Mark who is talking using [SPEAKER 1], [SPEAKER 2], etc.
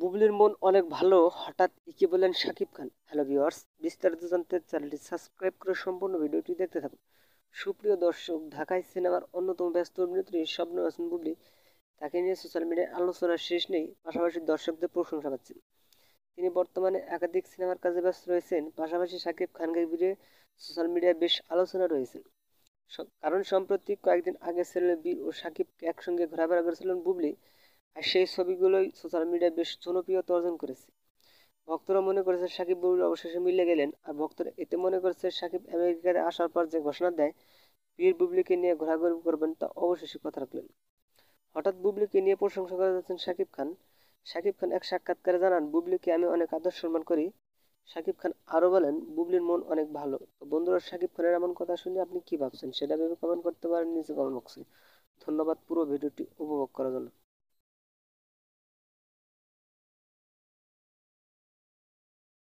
[SPEAKER 1] বুবলির মন অনেক ভালো, হঠাৎ কি বলেন শাকিব খান। হ্যালো ভিউয়ার্স, বিস্তারিত জানতে চ্যানেলটি সাবস্ক্রাইব করে সম্পূর্ণ ভিডিওটি দেখতে থাকুন। সুপ্রিয় দর্শক, ঢাকায় সিনেমার অন্যতম ব্যস্ত অভিনেত্রী স্বপ্ন হাসান বুবলি, তাকে নিয়ে সোশ্যাল মিডিয়ায় আলোচনার শেষ নেই, পাশাপাশি দর্শকদের প্রশংসা পাচ্ছেন। তিনি বর্তমানে একাধিক সিনেমার কাজে ব্যস্ত রয়েছেন, পাশাপাশি শাকিব খানকে ঘিরে সোশ্যাল মিডিয়ায় বেশ আলোচনা রয়েছেন। কারণ সম্প্রতি কয়েকদিন আগে ছেলে বীর ও শাকিবকে একসঙ্গে ঘোরাফেরা করেছিলেন বুবলি, আর সেই ছবিগুলোই সোশ্যাল মিডিয়ায় বেশ জনপ্রিয়তা অর্জন করেছে। ভক্তরা মনে করেছে শাকিব বুবলি অবশেষে মিলে গেলেন, আর ভক্তরা এতে মনে করছে শাকিব আমেরিকাতে আসার পর যে ঘোষণা দেয় বীর বুবলিকে নিয়ে ঘোরাঘুরি করবেন, তা অবশেষে কথা রাখলেন। হঠাৎ বুবলিকে নিয়ে প্রশংসা করে যাচ্ছেন শাকিব খান। শাকিব খান এক সাক্ষাৎকারে জানান, বুবলিকে আমি অনেক আদর সম্মান করি। শাকিব খান আরও বলেন, বুবলির মন অনেক ভালো। তো বন্ধুরা, শাকিব খানের এমন কথা শুনে আপনি কি ভাবছেন সেটা ভেবে কমেন্ট করতে পারেন নিচে কমেন্ট বক্সে। ধন্যবাদ পুরো ভিডিওটি উপভোগ করার জন্য।